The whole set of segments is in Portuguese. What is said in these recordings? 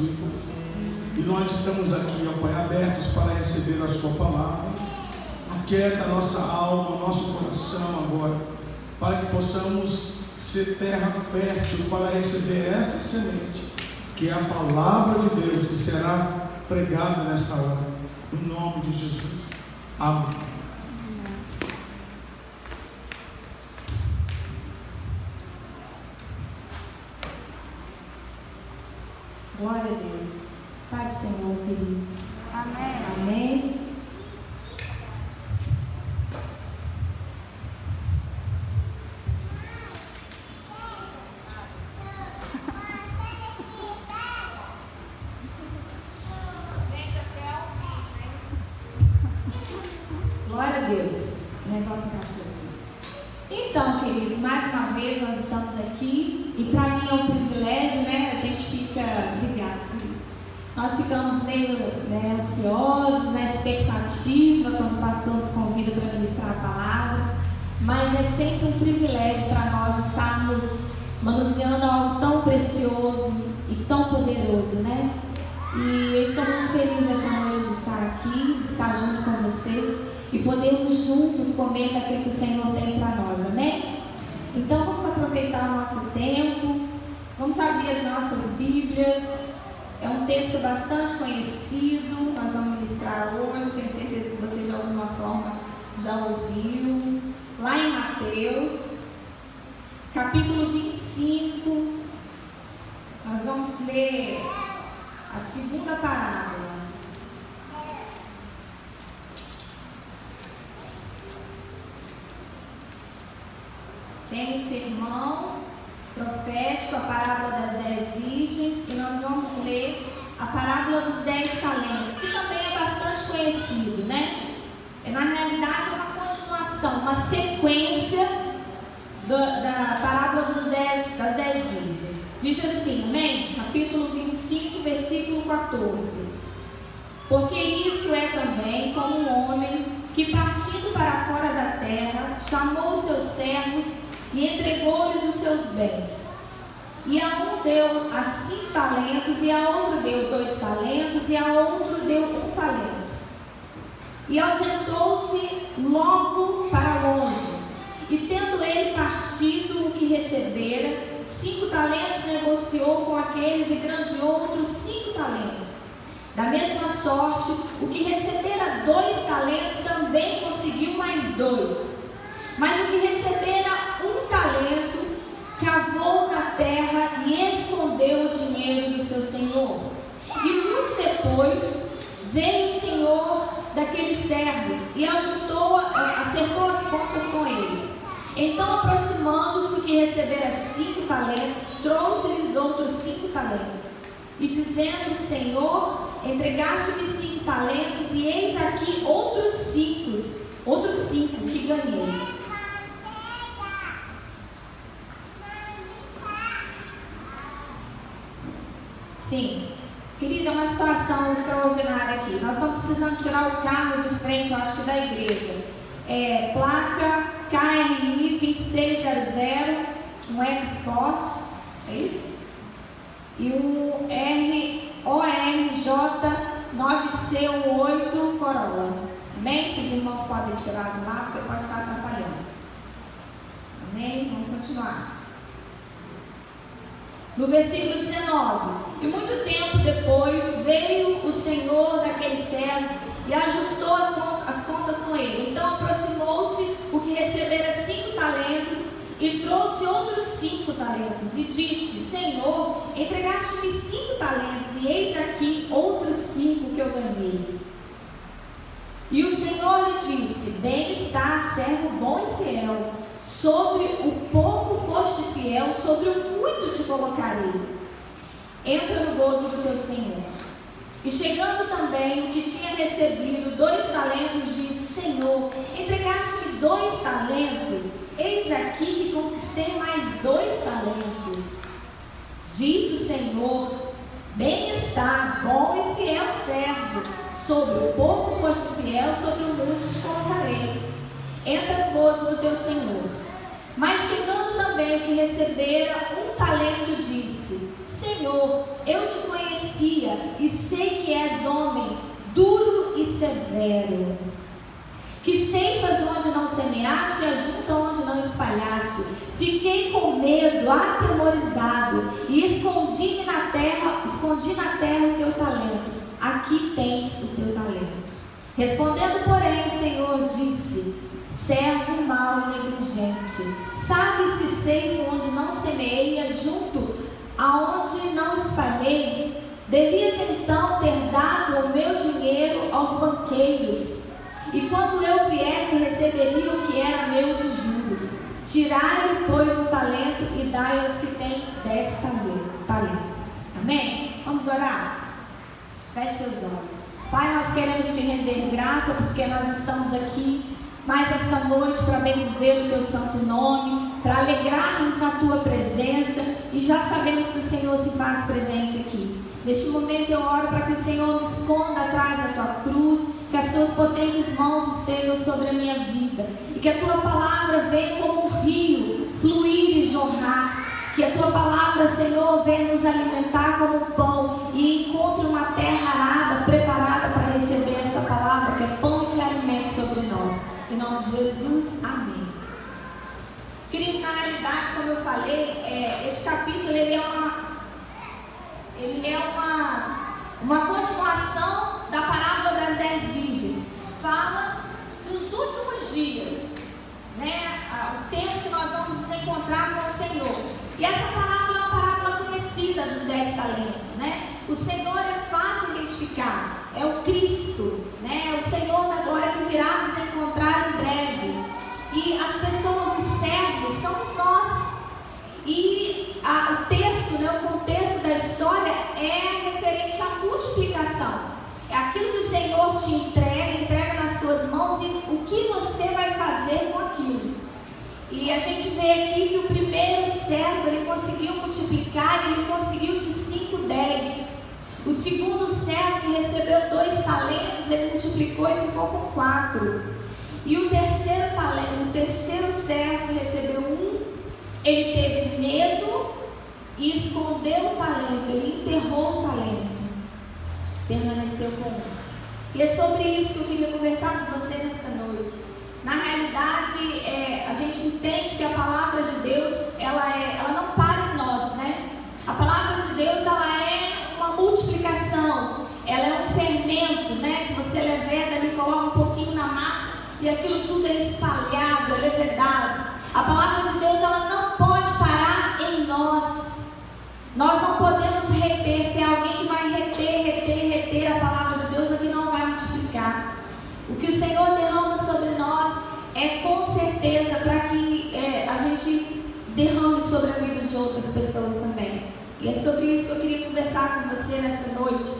vidas. E nós estamos aqui, ó Pai, abertos para receber a Sua palavra. Aquieta a nossa alma, o nosso coração agora, para que possamos ser terra fértil para receber esta semente, que é a palavra de Deus, que será pregada nesta hora, no nome de Jesus. Amém. Glória a Deus. Pai do Senhor, queridos. Amém. Amém. Glória a Deus. O negócio encaixou aqui. Então, queridos, mais uma vez nós estamos aqui e para mim é um privilégio, né? A gente fica, obrigada, querido. Nós ficamos meio ansiosos, na expectativa quando o pastor nos convida para ministrar a palavra, mas é sempre um privilégio para nós estarmos manuseando algo tão precioso e tão poderoso, né? E eu estou muito feliz essa noite de estar aqui, de estar junto com você e podermos juntos comer daquilo que o Senhor tem para nós, amém? Então vamos aproveitar o nosso tempo, vamos abrir as nossas Bíblias. É um texto bastante conhecido, nós vamos ministrar hoje, tenho certeza que você de alguma forma já ouviu. Lá em Mateus, capítulo 25, nós vamos ler a segunda parábola. Tem o sermão profético, a parábola das 10 virgens, e nós vamos ler a parábola dos 10 talentos, que também é bastante conhecido, né? Na realidade é uma continuação, uma sequência da parábola das 10 virgens. Diz assim, amém? Capítulo 25, versículo 14. Porque isso é também como um homem que, partindo para fora da terra, chamou os seus servos e entregou-lhes os seus bens. E a um deu 5 talentos, e a outro deu 2 talentos, e a outro deu 1 talento. E ausentou-se logo para longe. E tendo ele partido o que recebera, 5 talentos, negociou com aqueles e granjeou outros 5 talentos. Da mesma sorte, o que recebera 2 talentos também conseguiu mais 2. Mas o que recebera 1 talento, cavou na terra e escondeu o dinheiro do seu senhor. E muito depois veio o senhor daqueles servos e acertou as contas com eles. Então, aproximando-se o que recebera 5 talentos, trouxe-lhes outros 5 talentos. E dizendo, Senhor, entregaste-me 5 talentos, e eis aqui outros 5 que ganhei. Sim, querida, é uma situação extraordinária aqui. Nós estamos precisando tirar o carro de frente, eu acho que da igreja. Placa KRI 2600, um Export, é isso? E um RORJ 9C18 Corolla. Amém? Esses irmãos podem tirar de lá, porque pode estar atrapalhando. Amém? Vamos continuar. No versículo 19, e muito tempo depois veio o senhor daqueles servos e ajustou as contas com ele. Então aproximou-se o que recebera 5 talentos e trouxe outros 5 talentos e disse, Senhor, entregaste-me 5 talentos e eis aqui outros 5 que eu ganhei. E o Senhor lhe disse, bem está, servo bom e fiel, sobre o pouco foste fiel, sobre o muito te colocarei. Entra no gozo do teu Senhor. E chegando também o que tinha recebido 2 talentos, disse, Senhor, entregaste-me 2 talentos, eis aqui que conquistei mais 2 talentos. Diz o Senhor, bem está, bom e fiel servo, sobre o pouco foste fiel, sobre o muito te colocarei. Entra no gozo do teu Senhor. Mas chegando também o que recebera 1 talento disse: Senhor, eu te conhecia e sei que és homem duro e severo, que ceifas onde não semeaste e ajunta onde não espalhaste. Fiquei com medo, atemorizado, e escondi na terra o teu talento. Aqui tens o teu talento. Respondendo, porém, o Senhor disse: servo mau e negligente, sabes que ceifo onde não semeei e ajunto aonde não espalhei? Devias então ter dado o meu dinheiro aos banqueiros, e quando eu viesse receberia o que era meu de juros. Tirai-lhe, pois, o talento e dai aos que têm 10 talentos. Amém? Vamos orar? Feche seus olhos. Pai, nós queremos te render graça porque nós estamos aqui mais esta noite para bendizer o teu santo nome, para alegrarmos na tua presença, e já sabemos que o Senhor se faz presente aqui. Neste momento eu oro para que o Senhor me esconda atrás da tua cruz, que as tuas potentes mãos estejam sobre a minha vida, e que a tua palavra venha como um rio, fluir e jorrar, que a tua palavra, Senhor, venha nos alimentar como pão, e encontre uma terra arada, preparada para receber essa palavra, que é pão e alimento sobre nós. Em nome de Jesus, amém. Querido, na realidade, como eu falei, este capítulo ele é uma continuação da parábola das 10 virgens. Fala dos últimos dias, né? O tempo que nós vamos nos encontrar com o Senhor. E essa parábola é uma parábola conhecida dos 10 talentos, né? O Senhor é fácil identificar, é o Cristo, né? É o Senhor da glória que virá nos encontrar em breve. E as pessoas, os servos, somos nós. E o texto, né, o contexto da história é referente à multiplicação. É aquilo que o Senhor te entrega nas tuas mãos, e o que você vai fazer com aquilo. E a gente vê aqui que o primeiro servo, ele conseguiu multiplicar, ele conseguiu de 5, 10. O segundo servo, que recebeu 2 talentos, ele multiplicou e ficou com 4. E o terceiro servo, que recebeu 1, ele teve medo e escondeu o talento, ele enterrou o talento, permaneceu com 1. E é sobre isso que eu queria conversar com você nesta noite. Na realidade, a gente entende que a palavra de Deus, ela não para em nós, né? A palavra de Deus, ela é uma multiplicação, ela é um fermento, né? Que você leveda ali, coloca um pouquinho na massa e aquilo tudo é espalhado, é levedado. A palavra de Deus, ela não pode parar em nós. Nós não podemos reter. Se é alguém que vai reter a palavra de Deus, aqui não vai multiplicar. O que o Senhor derrama sobre nós é com certeza para que a gente derrame sobre a vida de outras pessoas também. E é sobre isso que eu queria conversar com você nesta noite.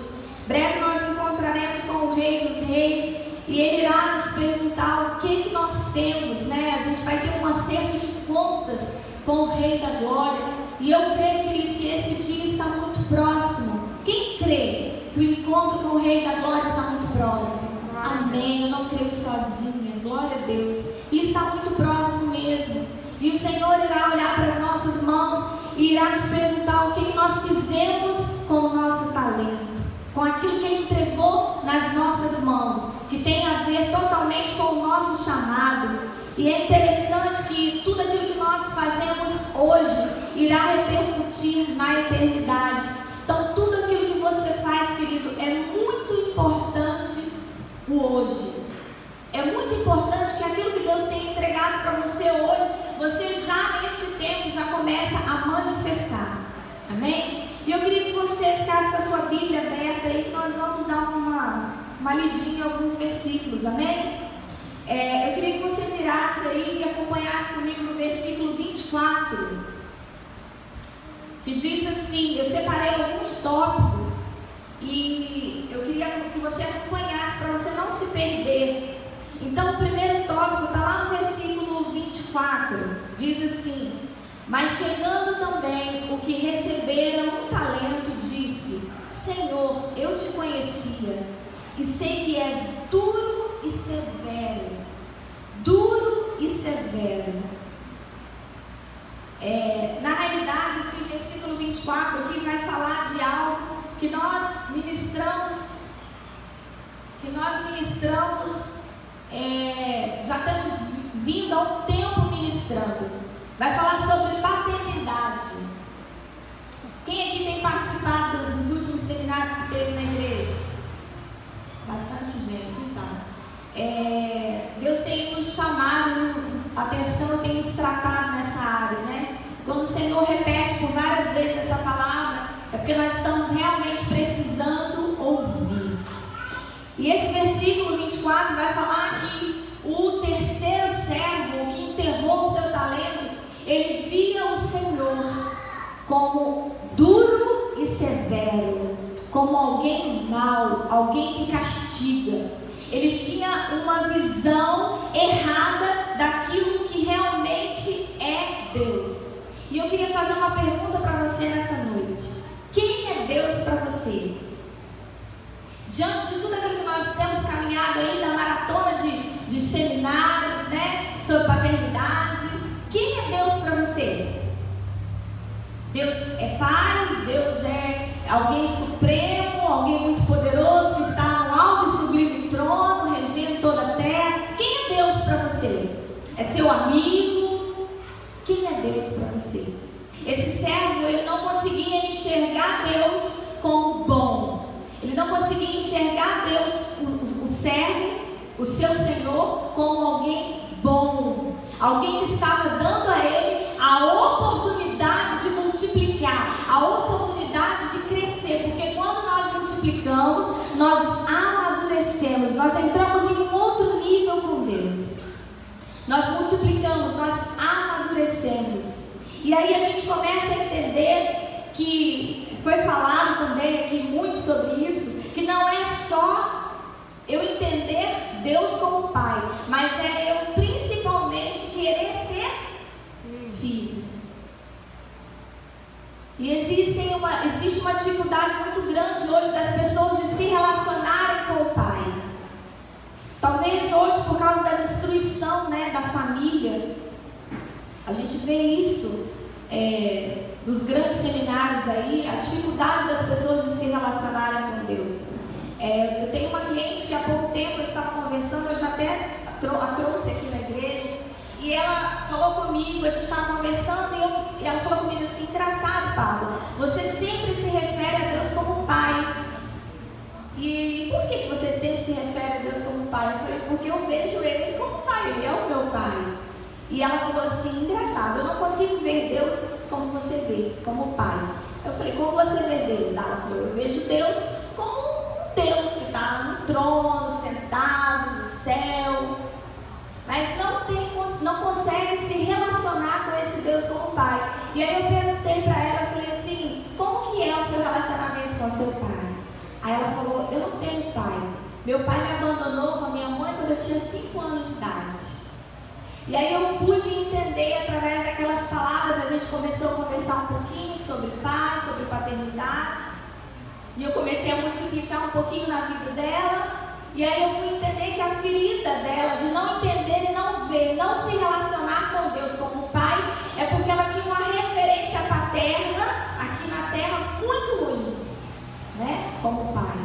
Breve nós encontraremos com o Rei dos Reis, e Ele irá nos perguntar o que nós temos, né? A gente vai ter um acerto de contas com o Rei da Glória. E eu creio, querido, que esse dia está muito próximo. Quem crê que o encontro com o Rei da Glória está muito próximo? Amém. Eu não creio sozinha. Glória a Deus. E está muito próximo mesmo. E o Senhor irá olhar para as nossas mãos e irá nos perguntar o que nós fizemos com o nosso talento, com aquilo que Ele entregou nas nossas mãos, que tem a ver totalmente com o nosso chamado. E é interessante que tudo aquilo que nós fazemos hoje irá repercutir na eternidade. Então tudo aquilo que você faz, querido, é muito importante o hoje. É muito importante que aquilo que Deus tem entregado para você hoje, você já neste tempo já começa a manifestar. Amém? E eu queria que você ficasse com a sua Bíblia aberta aí, que nós vamos dar uma lidinha em alguns versículos, amém? Eu queria que você virasse aí e acompanhasse comigo no versículo 24, que diz assim, eu separei alguns tópicos e eu queria que você acompanhasse para você não se perder. Então o primeiro tópico está lá no versículo 24, diz assim: mas chegando também o que recebera um talento, disse: Senhor, eu te conhecia e sei que és duro e severo. Duro e severo. Na realidade, esse 24 aqui vai falar de algo que nós ministramos, já estamos vindo há um tempo ministrando. Vai falar sobre paternidade. Quem aqui tem participado dos últimos seminários que teve na igreja? Bastante gente, então. Deus tem nos chamado a atenção, tem nos tratado nessa área, né? Quando o Senhor repete por várias vezes essa palavra, é porque nós estamos realmente precisando ouvir. E esse versículo 24 vai falar que o terceiro servo, que enterrou o seu talento, ele via o Senhor como duro e severo, como alguém mau, alguém que castiga. Ele tinha uma visão errada daquilo que realmente é Deus. E eu queria fazer uma pergunta para você nessa noite: quem é Deus para você? Diante de tudo aquilo que nós temos caminhado aí, da maratona de seminários, né, sobre paternidade, quem é Deus para você? Deus é Pai, Deus é alguém supremo, alguém muito poderoso, que está no alto e sublime trono, regendo toda a terra. Quem é Deus para você? É seu amigo? Quem é Deus para você? Esse servo, ele não conseguia enxergar Deus como bom. Ele não conseguia enxergar Deus, o servo, o seu Senhor, como alguém bom. Alguém que estava dando a ele a oportunidade de multiplicar, a oportunidade de crescer. Porque quando nós multiplicamos, nós amadurecemos, nós entramos em um outro nível com Deus. Nós multiplicamos, nós amadurecemos. E aí a gente começa a entender que foi falado também aqui muito sobre isso, que não é só eu entender Deus como Pai, mas é eu principalmente querer ser filho. E existe uma dificuldade muito grande hoje das pessoas de se relacionarem com o Pai. Talvez hoje, por causa da destruição, né, da família, a gente vê isso nos grandes seminários aí, a dificuldade das pessoas de se relacionarem com Deus. Eu tenho uma cliente que há pouco tempo eu estava conversando, eu já até a trouxe aqui na igreja, e ela falou comigo, a gente estava conversando, e ela falou comigo assim: engraçado, Pablo, você sempre se refere a Deus como Pai. E por que você sempre se refere a Deus como Pai? Eu falei: porque eu vejo Ele como Pai, Ele é o meu Pai. E ela falou assim: engraçado, eu não consigo ver Deus como você vê, como Pai. Eu falei: como você vê Deus? Ela falou: eu vejo Deus como um Deus que está no trono, sentado no céu, mas não consegue se relacionar com esse Deus como Pai. E aí eu perguntei para ela, eu falei assim: como que é o seu relacionamento com o seu pai? Aí ela falou: eu não tenho pai, meu pai me abandonou com a minha mãe quando eu tinha 5 anos de idade. E aí eu pude entender, através daquelas palavras, a gente começou a conversar um pouquinho sobre pai, sobre paternidade, e eu comecei a multiplicar um pouquinho na vida dela. E aí eu fui entender que a ferida dela de não entender e não ver, não se relacionar com Deus como Pai, é porque ela tinha uma referência paterna aqui na terra muito ruim, né? Como Pai.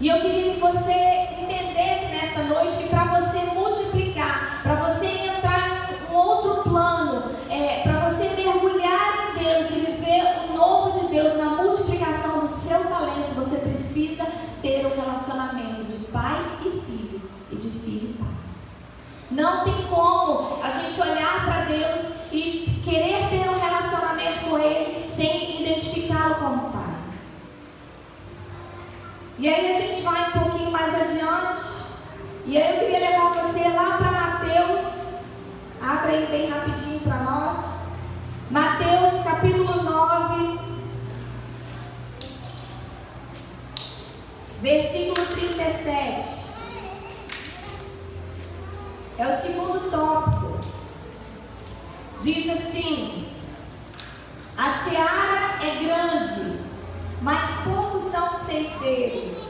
E eu queria que você entendesse nesta noite que para você multiplicar, para você entrar em um outro plano, para você mergulhar em Deus e viver o novo de Deus na multiplicação do seu talento, você precisa ter um relacionamento de pai e filho, e de filho e pai. Não tem como a gente olhar para Deus e querer ter um relacionamento com Ele sem identificá-lo como pai. E aí a gente vai um pouquinho mais adiante, e aí eu queria levar você lá para Mateus. Abra aí bem rapidinho para nós. Mateus capítulo 9, versículo 37. É o segundo tópico. Diz assim: a seara é grande, mas poucos são os ceifeiros.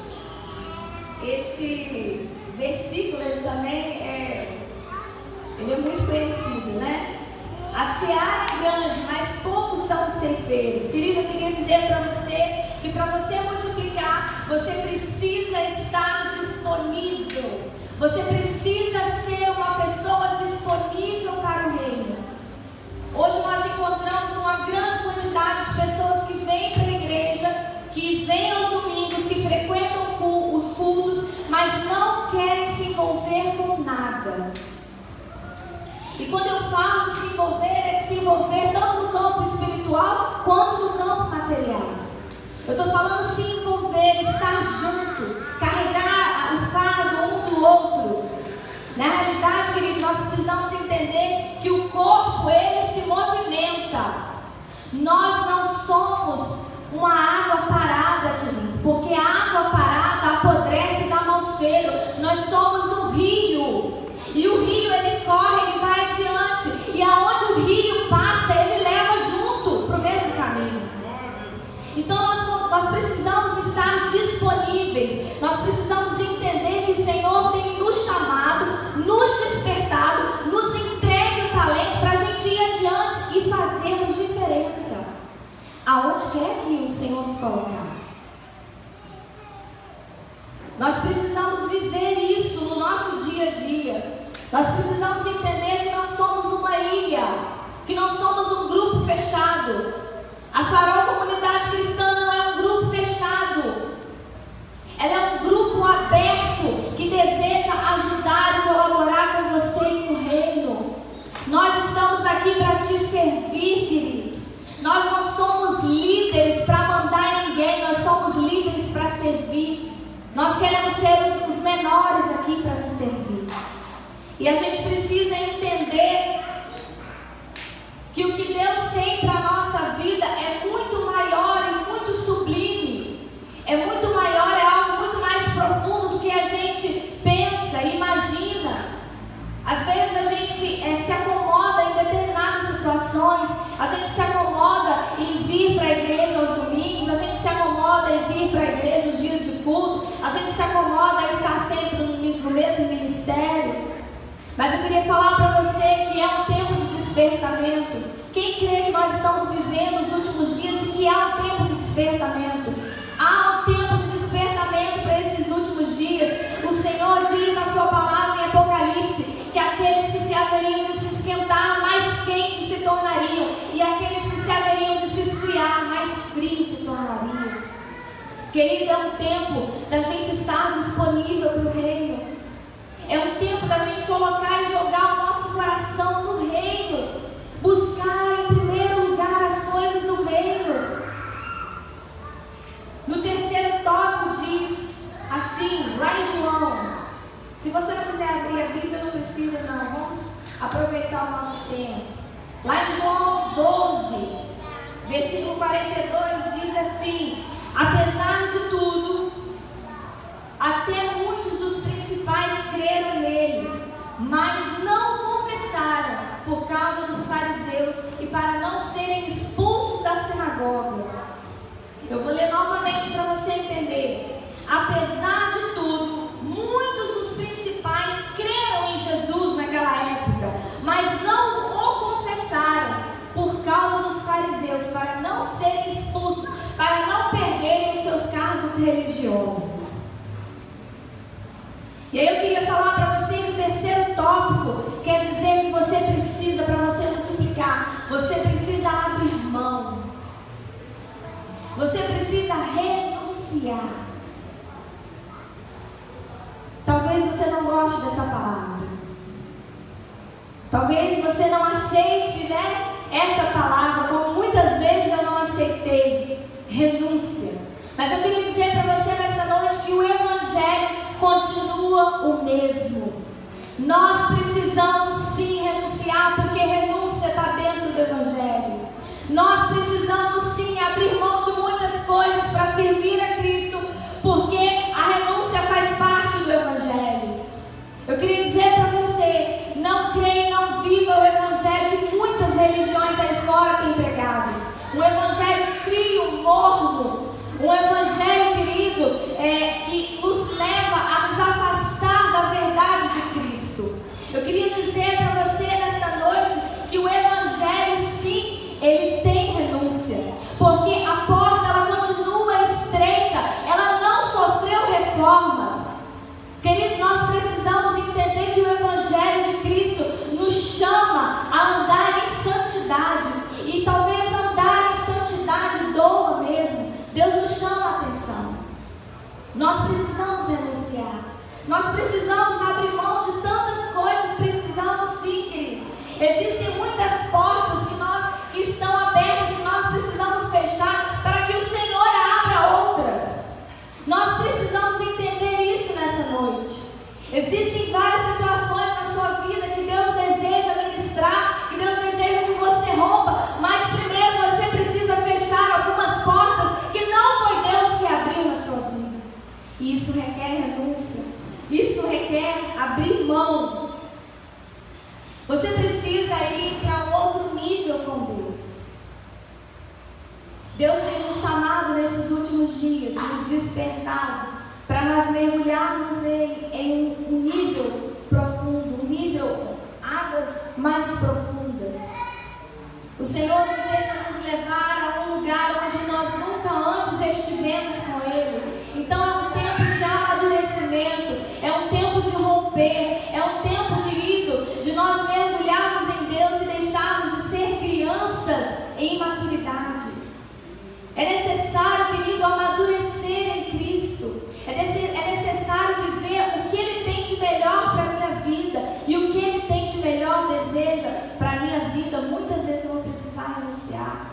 Este versículo ele também ele é muito conhecido, né? A seara é grande, mas poucos são os ceifeiros. Querido, eu queria dizer para você que para você multiplicar, você precisa estar disponível. Você precisa ser uma pessoa disponível para o reino. Hoje nós encontramos uma grande quantidade de pessoas que vêm para a igreja, que vêm aos domingos, que frequentam os cultos, mas não querem se envolver com nada. E quando eu falo de se envolver, é de se envolver tanto no campo espiritual quanto no campo material. Eu estou falando se envolver, estar junto, carregar o fardo um do outro. Na realidade, querido, nós precisamos entender que o corpo, ele se movimenta. Nós não somos uma água parada, querido, porque a água parada apodrece e dá mau cheiro. Nós somos um rio, e o rio, ele corre, ele vai adiante, e aonde o rio passa, ele leva junto para o mesmo caminho. Então nós precisamos estar disponíveis. Nós precisamos entender que o Senhor tem nos chamado, nos despertado, nos entregue o talento para a gente ir adiante e fazermos diferença aonde quer que o Senhor nos colocar. Nós precisamos viver isso no nosso dia a dia. Nós precisamos entender que não somos uma ilha, que não somos um grupo fechado. A Farol Comunidade Cristã não é um grupo fechado. Ela é um grupo aberto que deseja ajudar e colaborar com você e com o reino. Nós estamos aqui para te servir, querido. Nós não somos líderes para mandar em ninguém, nós somos líderes para servir. Nós queremos ser os menores aqui para te servir. E a gente precisa entender que o que Deus tem para a nossa vida é muito maior e muito sublime. É muito maior, é algo muito mais profundo do que a gente pensa e imagina. Às vezes a gente se acomoda em determinadas situações, a gente se acomoda em vir para a igreja aos domingos, a gente se acomoda em vir para a igreja os dias de culto, a gente se acomoda em estar sempre no mesmo ministério. Mas eu queria falar para você que é um tempo de despertamento. Quem crê que nós estamos vivendo os últimos dias e que há um tempo de despertamento? Há um tempo de despertamento para esses últimos dias. O Senhor diz na sua palavra em Apocalipse que aqueles que se haveriam de se esquentar, mais quentes se tornariam, e aqueles que se haveriam de se esfriar, mais frios se tornariam. Querido, é um tempo da gente estar disponível para o reino. É um tempo da gente colocar e jogar o nosso coração no reino. Buscar em primeiro lugar as coisas do reino. No terceiro tópico diz assim, lá em João. Se você não quiser abrir a Bíblia, não precisa não. Vamos aproveitar o nosso tempo. Lá em João 12, versículo 42, diz assim: apesar de tudo, até muitos dos principais creram nele, mas não confessaram por causa dos fariseus e para não serem expulsos da sinagoga. Eu vou ler novamente para você entender. Apesar de tudo, muitos dos principais creram em Jesus naquela época, mas não o confessaram por causa dos fariseus, para não serem expulsos, para não perderem os seus cargos religiosos. E aí eu queria falar para você que o terceiro tópico quer dizer que você precisa, para você multiplicar, você precisa abrir mão. Você precisa renunciar. Talvez você não goste dessa palavra. Talvez você não aceite, esta palavra, como muitas vezes eu não aceitei. Renúncia. Mas eu queria dizer para você nesta noite que o Evangelho continua o mesmo. Nós precisamos sim renunciar, porque renúncia está dentro do Evangelho. Nós precisamos sim abrir mão de muitas coisas para servir a Cristo, porque a renúncia faz parte do Evangelho. Eu queria dizer para você, não creia e não viva o Evangelho que muitas religiões aí fora têm pregado. Um Evangelho frio, morno, um Evangelho, querido, que nos leva a nos afastar da verdade de Cristo. Eu queria dizer para você nesta noite que o Evangelho, sim, ele tem renúncia. Nós precisamos renunciar. Nós precisamos abrir mão de tantas coisas. Precisamos sim, querido. Existem muitas portas que estão abertas, que nós precisamos fechar para que o Senhor abra outras. Nós precisamos entender isso nessa noite. Existem várias situações na sua vida que Deus deseja ministrar, que Deus deseja que você rompa, mas primeiro você precisa fechar algumas portas que não foi Deus que abriu na sua vida. E isso requer renúncia, isso requer abrir mão. Você precisa ir para um outro nível com Deus. Deus tem nos chamado nesses últimos dias, nos despertado, para nós mergulharmos nele em um nível profundo, um nível, águas mais profundas. O Senhor deseja nos levar a um lugar onde nós nunca antes estivemos com Ele. Então é um tempo de amadurecimento, é um tempo de romper, é um tempo, querido, de nós mergulharmos em Deus e deixarmos de ser crianças em imaturidade. É necessário, querido, amadurecer em Cristo. É necessário viver o que Ele tem de melhor para a minha vida. E o que Ele tem de melhor deseja para a minha vida. Muitas vezes eu vou precisar renunciar.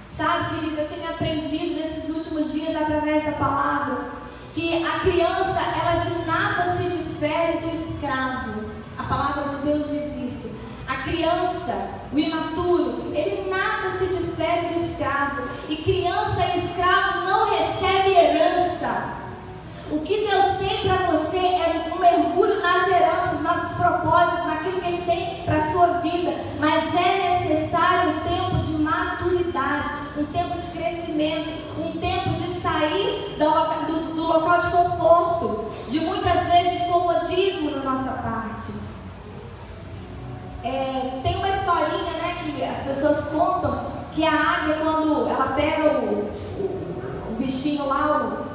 Sabe, querido, eu tenho aprendido nesses últimos dias, através da palavra, que a criança, ela de nada se difere do escravo. A palavra de Deus diz isso. A criança, o imaturo, ele nada se difere do escravo. E criança e escravo não recebe herança. O que Deus tem para você é um mergulho nas heranças, nos propósitos, naquilo que Ele tem para a sua vida. Mas é necessário um tempo de maturidade, um tempo de crescimento, um tempo de sair do local de conforto, de muitas vezes de comodismo da nossa parte. Tem uma historinha, né, que as pessoas contam, que a águia, quando ela pega o bichinho lá,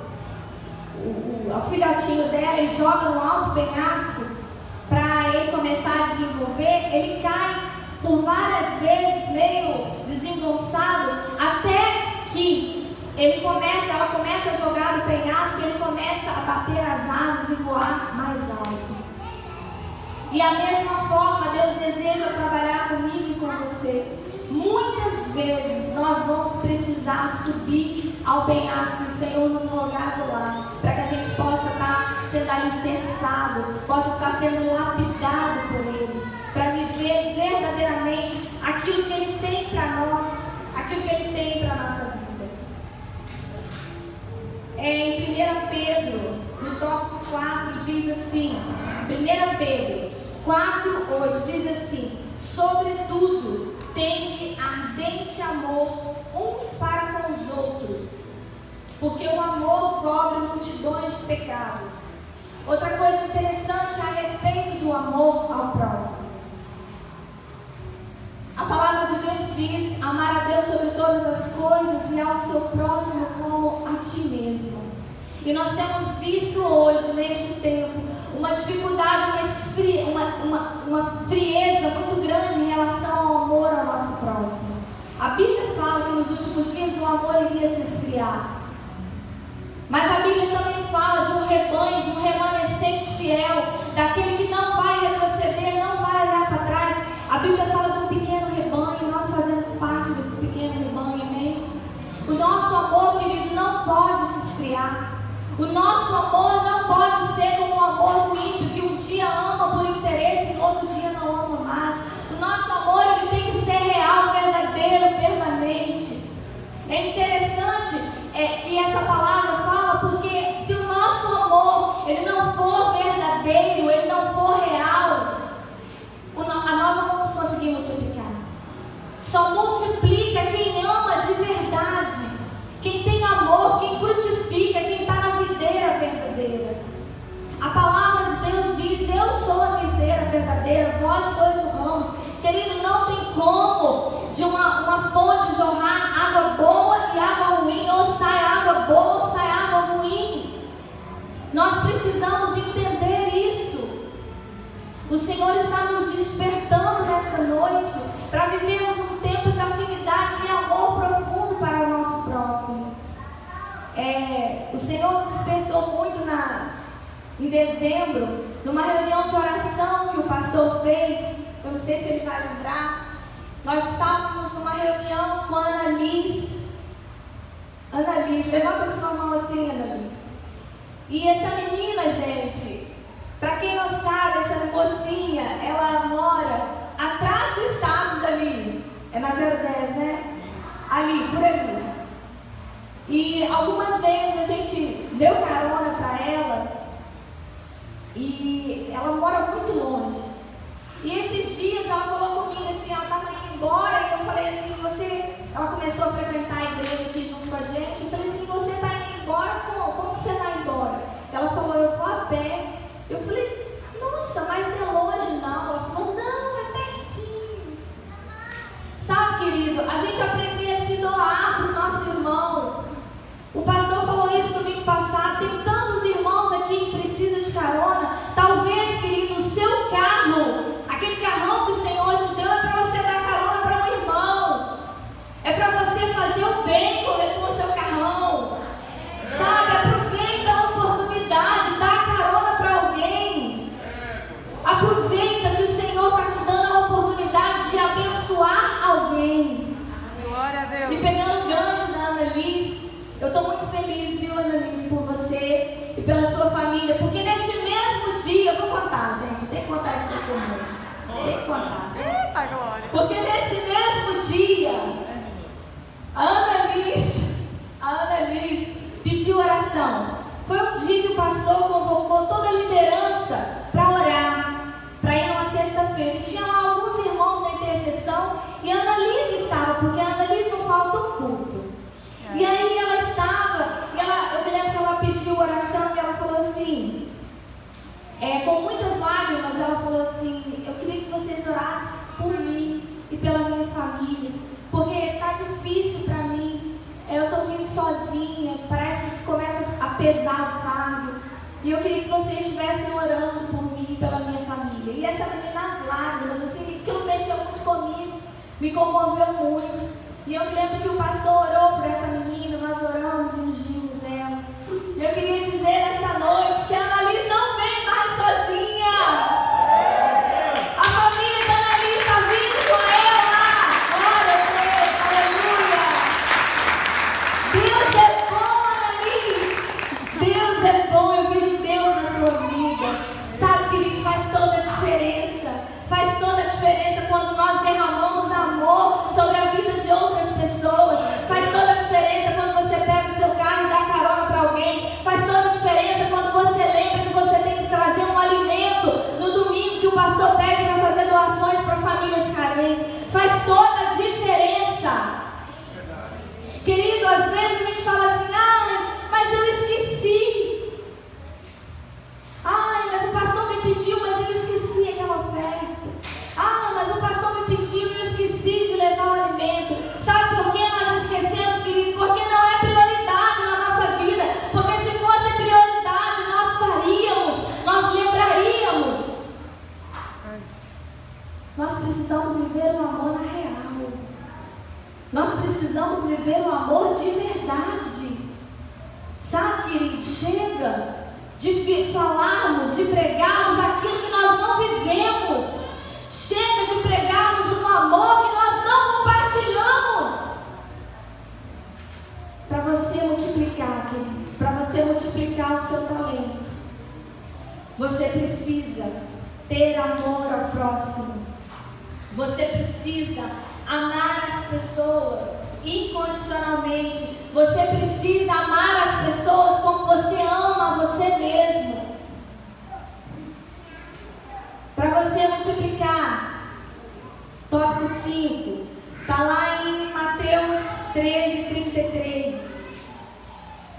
o filhotinho dela, e joga no alto penhasco para ele começar a desenvolver, ele cai por várias vezes meio desengonçado, até que ela começa a jogar do penhasco, e ele começa a bater as asas e voar mais alto. E a mesma forma Deus deseja trabalhar comigo e com você. Muitas vezes nós vamos precisar subir ao penhasco e o Senhor nos rogar de lá, para que a gente possa estar sendo alicerçado, possa estar sendo lapidado por Ele, para viver verdadeiramente aquilo que Ele tem para nós, aquilo que Ele tem para a nossa vida. Em 1 Pedro, no tópico 4, diz assim, 1 Pedro 4:8 diz assim: sobretudo, tende ardente amor uns para com os outros, porque o amor cobre multidões de pecados. Outra coisa interessante a respeito do amor ao próximo. A palavra de Deus diz: amar a Deus sobre todas as coisas e ao seu próximo como a ti mesmo. E nós temos visto hoje, neste tempo, uma dificuldade, uma frieza muito grande em relação ao amor ao nosso próximo. A Bíblia fala que nos últimos dias o amor iria se esfriar. Mas a Bíblia também fala de um rebanho, de um remanescente fiel, daquele que não vai retroceder, não vai olhar para trás. A Bíblia fala de um pequeno rebanho, e nós fazemos parte desse pequeno rebanho, amém? O nosso amor, querido, não pode se esfriar. O nosso amor não pode ser como o amor do ímpio, que um dia ama por interesse e no outro dia não ama mais. O nosso amor, ele tem que ser real, verdadeiro, permanente. É interessante que essa palavra fala, porque se o nosso amor ele não for verdadeiro, ele não for real, nós não vamos conseguir multiplicar. Só multiplica quem ama de verdade, quem tem amor, quem frutifica, quem está na videira verdadeira. A palavra de Deus diz: eu sou a videira verdadeira, vós sois os ramos. Querido, não tem como de uma fonte jorrar água boa e água ruim, ou sai água boa ou sai água ruim. Nós precisamos entender isso. O Senhor está nos despertando nesta noite para vivermos um tempo de afinidade e amor profundo para o nosso próximo. O Senhor despertou em dezembro, numa reunião de oração que o pastor fez, eu não sei se ele vai lembrar, nós estávamos numa reunião com a Ana Liz. Ana Liz, levanta sua mão assim, Ana Liz. E essa menina, gente, para quem não sabe, essa mocinha, ela mora atrás do Status ali, é na 010, né? Ali, por ali. E algumas vezes a gente deu carona para ela e ela mora muito longe. E esses dias ela falou comigo assim, ela estava indo embora e eu falei assim, ela começou a frequentar a igreja aqui junto com a gente. Eu falei assim, você está indo embora? Como você está embora? Ela falou, eu vou a pé. Eu falei, nossa, mas não é longe não. Ela falou, não, é pertinho. Sabe, querido, a gente aprender a se doar para o nosso irmão. O pastor falou isso domingo passado, tem tantos irmãos aqui que precisam de carona. Talvez, querido, o seu carro, aquele carrão que o Senhor te deu é para você dar carona para um irmão. É para você fazer o bem com o seu carrão. Sabe, aproveita a oportunidade, dá carona para alguém. Aproveita que o Senhor está te dando a oportunidade de abençoar alguém. Glória a Deus. E pegando o gancho da Ana Liz, eu estou muito feliz, viu, Ana Liz, por você e pela sua família, porque neste mesmo dia, eu vou contar, gente, tem que contar esse testemunho, tem que contar. Eita, glória. Porque nesse mesmo dia, a Ana Liz pediu oração. Foi um dia que o pastor convocou toda a liderança para orar, para ir numa sexta-feira. E tinha lá alguns irmãos na intercessão e a Ana Liz estava, porque a Ana Liz não falta um culto. E aí ela estava, eu me lembro que ela pediu oração e ela falou assim, com muitas lágrimas, ela falou assim, eu queria que vocês orassem por mim e pela minha família, porque está difícil para mim, eu estou vindo sozinha, parece que começa a pesar o fardo, e eu queria que vocês estivessem orando por mim e pela minha família. E essa menina, as lágrimas, assim, aquilo mexeu muito comigo, me comoveu muito. E eu me lembro que o pastor orou por essa menina, nós oramos e ungimos ela. E eu queria dizer nesta noite que a Ana Liz não vem mais sozinha. A família da Ana Liz está vindo com ela. Glória a Deus, aleluia. Deus é bom, Ana Liz. Deus é bom, eu vejo Deus na sua vida. Sabe, querido, faz toda a diferença. Faz toda a diferença quando nós derramamos amor sobre a vida de outras pessoas. Faz toda a diferença quando você pega o seu carro e dá carona para alguém. Faz toda a diferença quando você lembra que você tem que trazer um alimento no domingo que o pastor pede para fazer doações para famílias carentes. Faz toda a diferença. Querido, às vezes a gente fala assim, mas eu esqueci. Mas o pastor me pediu, mas eu esqueci aquela oferta. Mas o pastor me pediu e eu esqueci de levar o alimento. Sabe por que nós esquecemos, querido? Porque não é prioridade na nossa vida. Porque se fosse prioridade, nós faríamos, nós lembraríamos. Nós precisamos viver o amor na real. Nós precisamos viver o amor de verdade. Sabe, querido? Chega de falarmos, de pregarmos aquilo que nós não vivemos. Chega de pregarmos um amor que nós não compartilhamos. Para você multiplicar, querido, para você multiplicar o seu talento, você precisa ter amor ao próximo. Você precisa amar as pessoas incondicionalmente. Você precisa amar as pessoas como você ama você mesmo. Para você multiplicar, tópico 5, está lá em Mateus 13:33.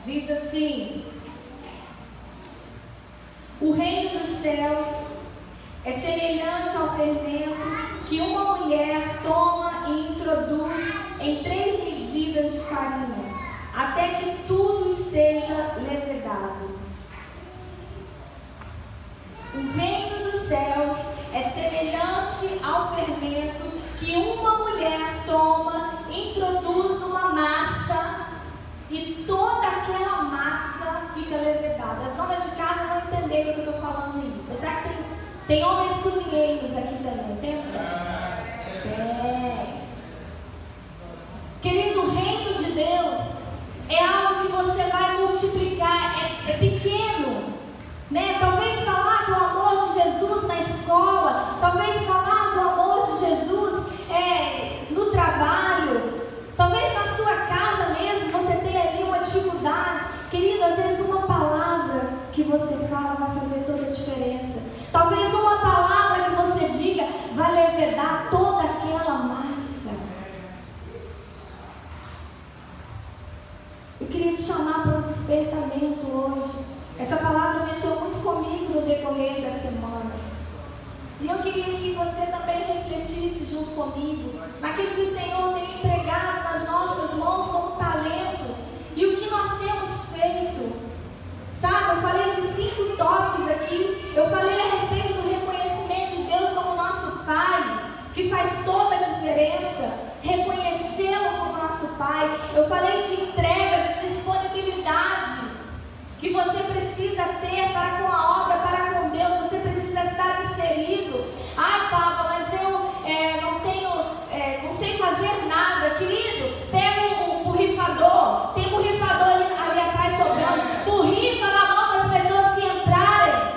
Diz assim: o reino dos céus é semelhante ao fermento que uma mulher toma e introduz em 3 medidas de farinha, até que tudo esteja levedado. O reino dos céus é semelhante ao fermento que uma mulher toma, introduz numa massa e toda aquela massa fica levedada. As donas de casa vão entender entender o que eu estou falando aí. Será que tem homens cozinheiros aqui também? Tem? Querido, o reino de Deus é algo que você vai multiplicar, é pequeno, né? Talvez falar do amor de Jesus na escola, talvez falar do amor de Jesus no trabalho, talvez na sua casa mesmo você tenha ali uma dificuldade. Querido, às vezes uma palavra que você fala vai fazer toda a diferença. Talvez uma palavra que você diga vai levedar toda aquela massa. Eu queria te chamar para um despertamento hoje. Essa palavra mexeu muito comigo no decorrer da semana. E eu queria que você também refletisse junto comigo naquilo que o Senhor tem entregado nas nossas mãos como talento e o que nós temos feito. Sabe, eu falei de 5 tópicos aqui. Eu falei a respeito do reconhecimento de Deus como nosso Pai, que faz toda a diferença. Reconhecê-lo como nosso Pai. Eu falei de entrega, de disponibilidade que você precisa ter para com a obra, para com Deus. Você precisa estar inserido. Ai, Papa, mas eu não sei fazer nada. Querido, pega um borrifador. Tem um borrifador ali atrás sobrando. Borrifa na mão das pessoas que entrarem.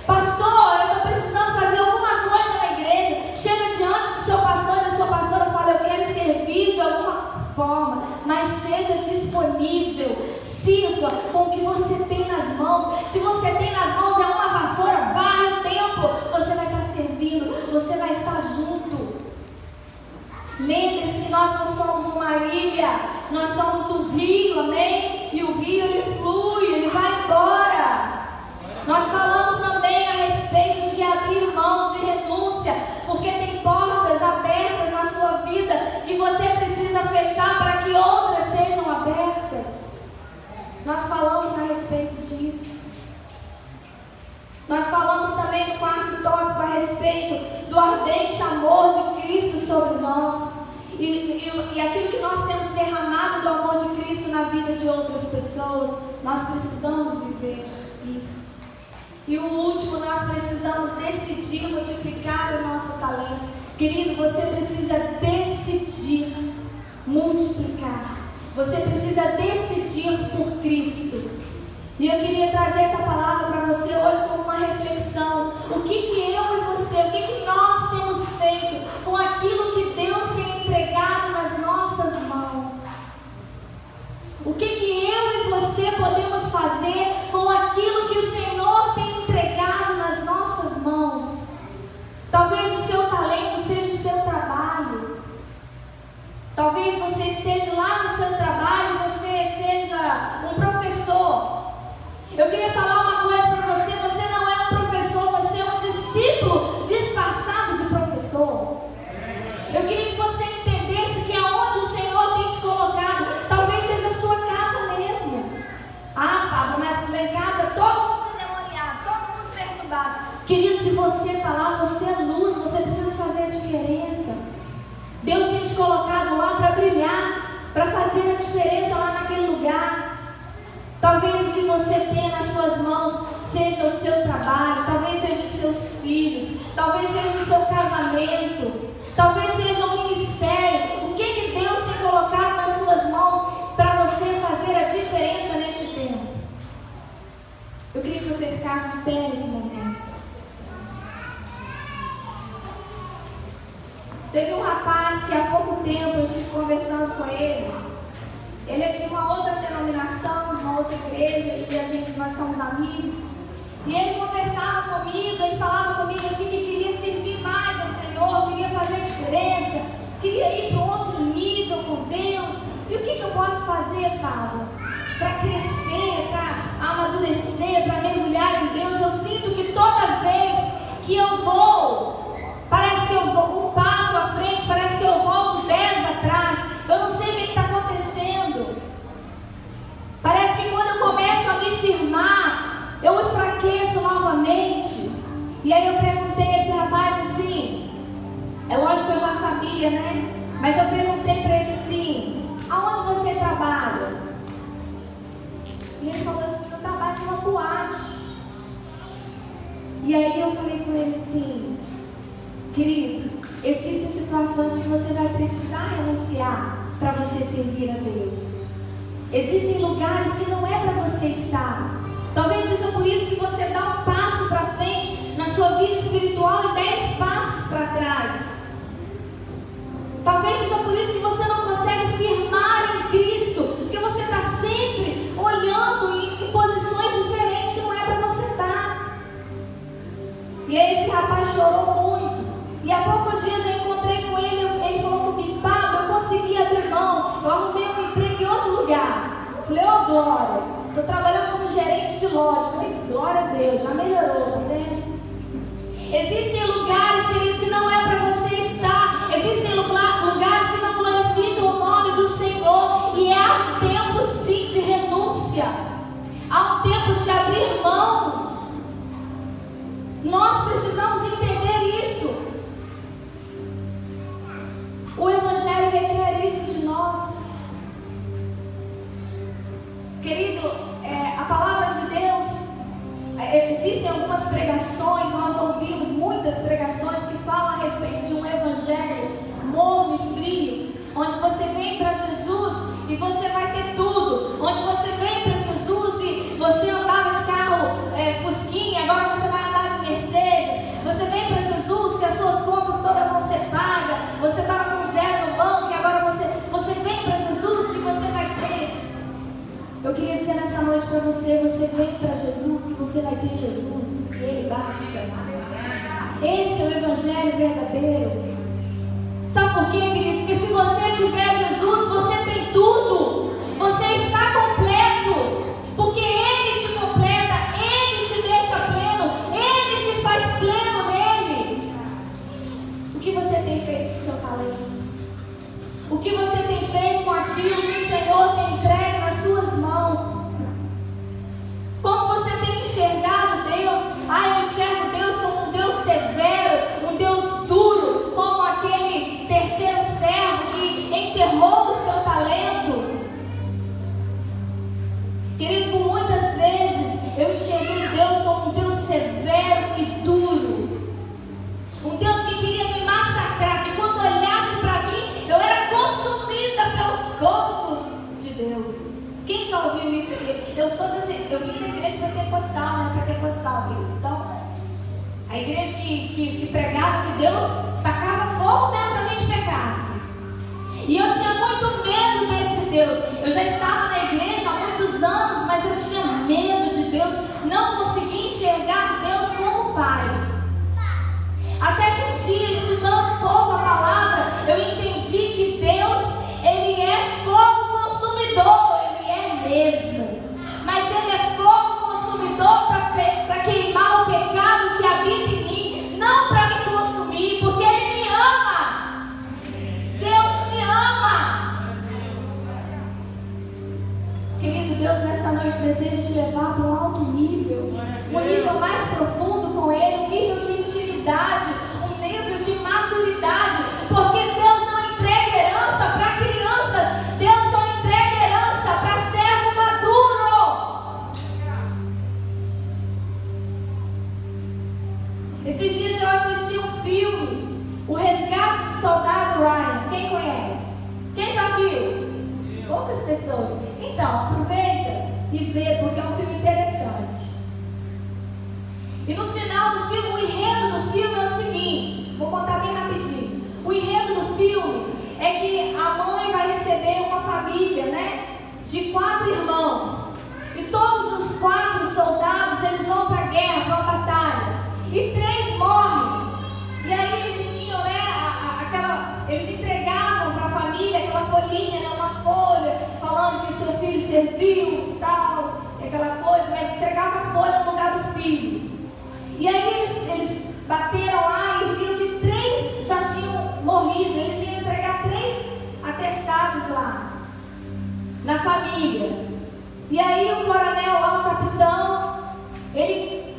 Pastor, eu estou precisando fazer alguma coisa na igreja. Chega diante do seu pastor e da sua pastora e fala: eu quero servir de alguma forma, mas seja disponível. Sirva com o que você tem nas mãos. Se você tem nas mãos uma vassoura, vai o tempo, você vai estar servindo, você vai estar junto. Lembre-se que nós não somos uma ilha, nós somos um rio, amém? E o rio ele flui, ele vai embora. Nós falamos também a respeito de abrir mão, de renúncia, porque tem portas abertas na sua vida que você precisa fechar para que outras sejam abertas. Nós falamos a respeito disso. Nós falamos também no 4º tópico a respeito do ardente amor de Cristo sobre nós. E aquilo que nós temos derramado do amor de Cristo na vida de outras pessoas, nós precisamos viver isso. E o último, nós precisamos decidir multiplicar o nosso talento. Querido, você precisa decidir multiplicar. Você precisa decidir por Cristo. E eu queria trazer essa palavra para você hoje como uma reflexão. O que eu e você, o que nós temos feito com aquilo que Deus tem entregado nas nossas mãos? O que eu e você podemos fazer com aquilo que o Senhor tem entregado nas nossas mãos? Talvez o seu talento seja o seu trabalho. Talvez você esteja lá no seu trabalho e você seja um professor. Eu queria falar uma coisa para você: você não é um professor, você é um discípulo disfarçado de professor. Eu queria que você entendesse que aonde o Senhor tem te colocado, talvez seja a sua casa mesmo. Ah, Pablo, mas lá em casa todo mundo endemoniado, todo mundo perturbado. Querido, se você está lá, você é luz, você precisa fazer a diferença. Deus tem te colocado lá para brilhar, para fazer a diferença lá naquele lugar. Talvez o que você tenha nas suas mãos seja o seu trabalho, talvez seja os seus filhos, talvez seja o seu casamento, talvez seja um ministério. O que Deus tem colocado nas suas mãos para você fazer a diferença neste tempo? Eu queria que você ficasse de pé nesse momento. Teve um rapaz que há pouco tempo eu estive conversando com ele. Ele é de uma outra denominação, uma outra igreja, e nós somos amigos. E ele conversava comigo, ele falava comigo assim que queria servir mais ao Senhor, queria fazer diferença, queria ir para um outro nível com Deus. E o que eu posso fazer, Pablo? Para crescer, para amadurecer, para mergulhar em Deus. Eu sinto que toda vez que eu vou, parece que eu vou um passo à frente, parece que eu volto 10 atrás. Eu não sei o que está acontecendo. Parece que quando eu começo a me firmar, eu enfraqueço novamente. E aí eu perguntei a esse rapaz assim, é lógico que eu já sabia, né? Mas eu perguntei para ele assim: aonde você trabalha? E ele falou assim: eu trabalho numa boate. você servir a Deus. Existem lugares que não é para você estar. Talvez seja por isso que você dá um passo para frente na sua vida espiritual e 10 passos para trás. Talvez seja por isso que você não consegue firmar em Cristo, porque você está sempre olhando em posições diferentes que não é para você estar. E aí esse rapaz chorou muito. E há poucos dias eu encontrei com ele, ele falou comigo: Pablo, eu consegui abrir mão, eu arrumei um emprego em outro lugar. Falei: ô glória, estou trabalhando como gerente de loja. Falei: glória a Deus, já melhorou, tá vendo? Existem lugares, querido, que não é para você estar. Existem lugares que não glorificam o nome do Senhor. E há um tempo sim de renúncia. Há um tempo de abrir mão. Nós precisamos entender isso. O Evangelho requer isso de nós. Querido, a palavra de Deus, existem algumas pregações, nós ouvimos muitas pregações que falam a respeito de um evangelho morno e frio, onde você vem para Jesus e você vai ter tudo, onde você vem para Jesus e você andava de carro Fusquinha, agora você vai andar de Mercedes. Você vem para Jesus que as suas contas todas vão ser pagas, você estava com zero no banco e agora você vem para Jesus que você vai ter. Eu queria dizer nessa noite para você: você vem para Jesus que você vai ter Jesus e Ele basta. Esse é o Evangelho verdadeiro. Sabe por quê, querido? Porque se você tiver Jesus, você tem tudo. Você está completo. Porque Ele te completa, Ele te deixa pleno, Ele te faz pleno nele. O que você tem feito com o seu talento? O que você tem feito com aquilo que o Senhor tem entregue nas suas mãos? Como você tem enxergado Deus? Eu enxergo Deus como um Deus severo, um Deus duro, como aquele terceiro servo que enterrou o seu talento. Querido, por muitas vezes eu enxerguei Deus como um Deus severo e duro. Um Deus que queria me massacrar, que quando olhasse para mim, eu era consumida pelo fogo de Deus. Quem já ouviu isso aqui? Eu vim da igreja pentecostal, né? Pentecostal, viu? Então, a igreja que pregava que Deus tacava fogo mesmo se a gente pecasse. E eu tinha muito medo desse Deus. Eu já estava na igreja há muitos anos, mas eu tinha medo de Deus. Não conseguia enxergar Deus como Pai. Até que um dia, estudando um pouco a palavra, eu entendi que Deus, Ele é fogo consumidor, Ele é mesmo. Mas Ele é fogo consumidor para queimar o pecado que habita em mim, não para me consumir, porque Ele me ama. Deus te ama. Querido, Deus nesta noite deseja te levar para um alto nível, um nível mais profundo com Ele, um nível de intimidade, um nível de maturidade, porque Deus não entrega herança para crianças, Deus só entrega herança para servo maduro. Esses dias eu assisti um filme, O Resgate do Soldado Ryan. Quem conhece? Quem já viu? Poucas pessoas. Então, aproveita e vê, porque é um filme interessante. E no final do filme, o enredo do filme é o seguinte, vou contar bem rapidinho. O enredo do filme é que a mãe vai receber uma família, né, de 4 irmãos. E todos os 4 soldados, eles vão para a guerra, para uma batalha. E 3 morrem. E aí eles tinham, né, eles entregavam para a família aquela folhinha, né, uma folha, falando que o seu filho serviu e tal, aquela coisa, mas entregava a folha no lugar do filho. E aí eles bateram lá e viram que 3 já tinham morrido. Eles iam entregar 3 atestados lá na família. E aí o coronel lá, o capitão, ele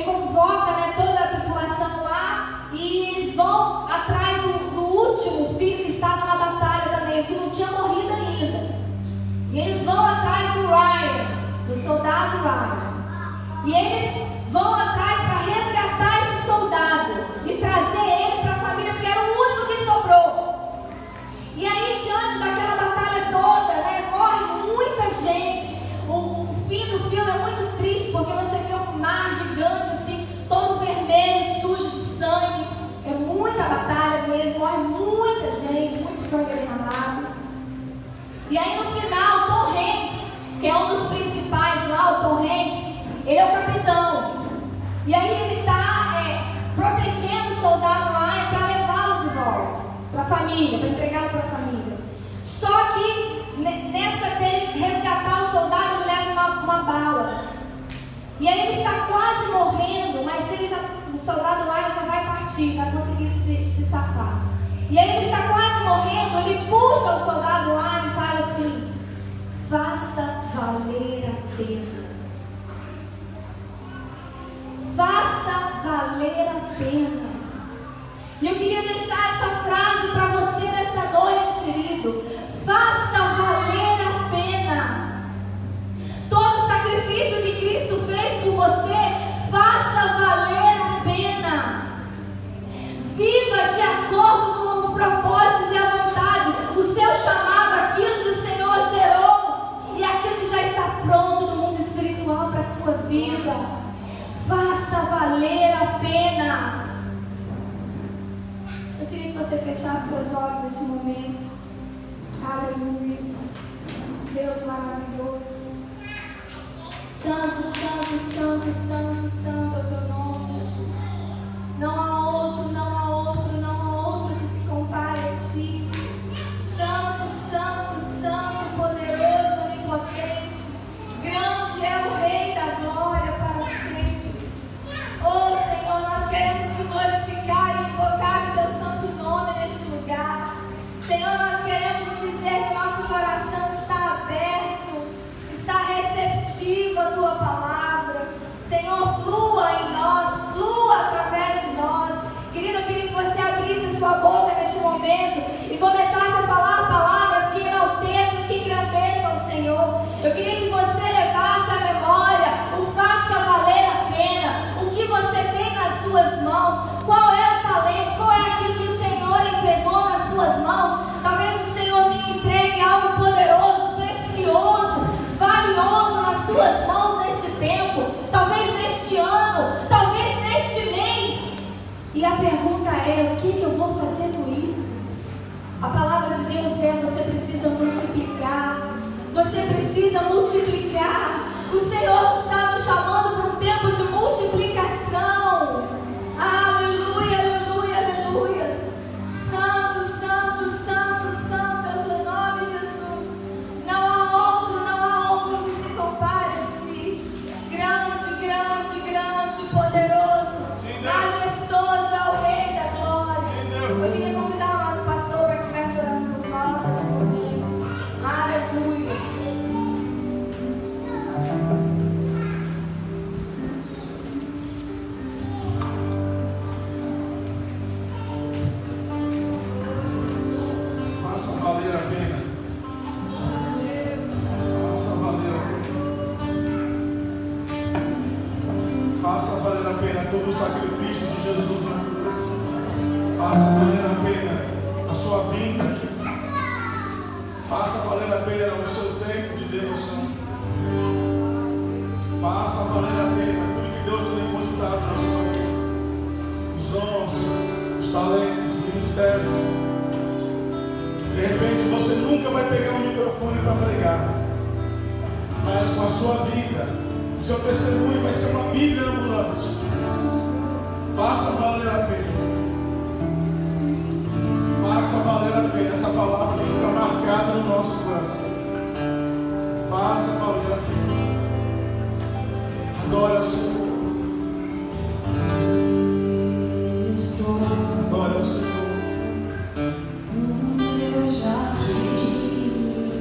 convoca, né, toda a tripulação lá e eles vão atrás do último filho que estava na batalha também, que não tinha morrido ainda. E eles vão atrás do Ryan, do soldado Ryan. E eles vão atrás para resgatar esse soldado e trazer ele para a família, porque era o único que sobrou. E aí, diante daquela batalha porque você vê um mar gigante assim, todo vermelho, sujo de sangue. É muita batalha mesmo, morre muita gente, muito sangue derramado. E aí no final, Tom Hanks, que é um dos principais lá, o Tom Hanks, ele é o capitão. E aí ele está protegendo o soldado Ryan para levá-lo de volta para a família, para entregá-lo para a família. Só que nessa dele resgatar o soldado, ele leva uma bala. E aí ele está quase morrendo, mas o soldado Ryan já vai partir, vai conseguir se safar. E aí ele está quase morrendo, ele puxa o soldado Ryan e fala assim: faça valer a pena. Faça valer a pena. E eu queria deixar essa frase para você nesta noite, querido. Faça valer a pena. Todo o sacrifício que Cristo fez por você, faça valer a pena. Viva de acordo com os propósitos e a vontade, o seu chamado, aquilo que o Senhor gerou e aquilo que já está pronto no mundo espiritual para a sua vida. Faça valer a pena. Eu queria que você fechasse seus olhos neste momento. Aleluia. Deus maravilhoso. Santo, santo, santo, santo, santo é o teu nome, Jesus. Não há outro, não há outro, não há outro que se compare a ti. Santo, santo, santo, poderoso, onipotente. Grande é o Rei da glória para sempre. Oh Senhor, nós queremos te glorificar e invocar o teu santo nome neste lugar. Senhor, nós queremos dizer que nosso coração está aberto, está receptivo à tua palavra. Senhor, flua em nós, flua através de nós. Querido, eu queria que você abrisse sua boca neste momento e começasse a falar palavras que enalteçam, que engrandeçam ao Senhor. Eu queria que você levasse à memória o faça valer a pena, o que você tem nas suas mãos, qual é o talento, qual é aquilo que o Senhor entregou nas suas mãos. Talvez o Senhor me entregue algo poderoso, precioso, valioso nas suas mãos neste tempo, talvez neste ano, talvez neste mês. E a pergunta é: o que eu vou fazer com isso? A palavra de Deus é: você precisa multiplicar. Você precisa multiplicar. O Senhor está nos chamando para um tempo de multiplicação. Aleluia, aleluia, aleluia. Santo, santo, santo, santo é o teu nome, Jesus. Não há outro que se compare a ti. Grande, grande, grande, poderoso, majestoso é o Rei da glória. Eu queria convidar o nosso pastor para que estivesse orando por nós neste momento. Aleluia. Faça valer a pena. Faça valer a pena. Faça valer a pena todo o sacrifício de Jesus na cruz. Faça valer a pena a sua vinda aqui. Faça valer a pena o seu tempo de devoção. Faça valer a pena tudo que Deus tem depositado na sua vida. Os dons, os talentos, os ministérios. De repente você nunca vai pegar um microfone para pregar, mas com a sua vida, o seu testemunho vai ser uma Bíblia ambulante. Faça valer a pena. Faça valer a pena. Essa palavra tem que ficar marcada no nosso coração. Faça valer a pena. Adore ao Senhor. Adore ao Senhor. Sim, Jesus.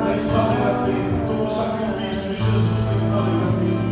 Tem que valer a pena. Todo o sacrifício de Jesus tem que valer a pena.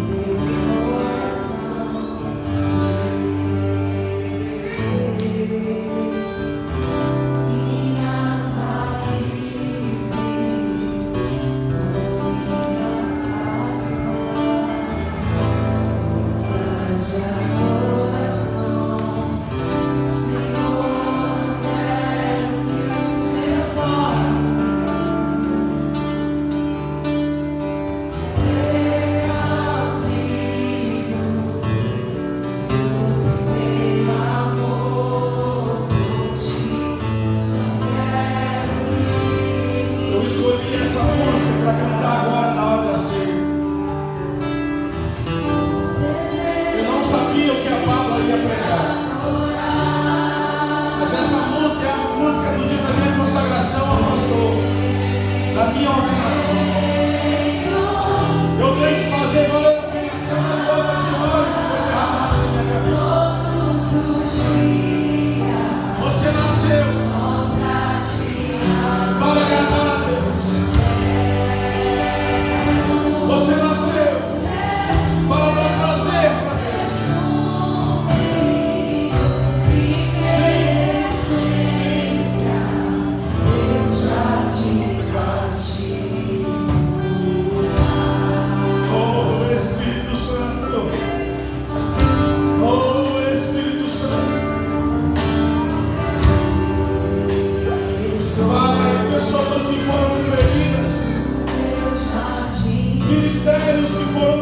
ministérios que foram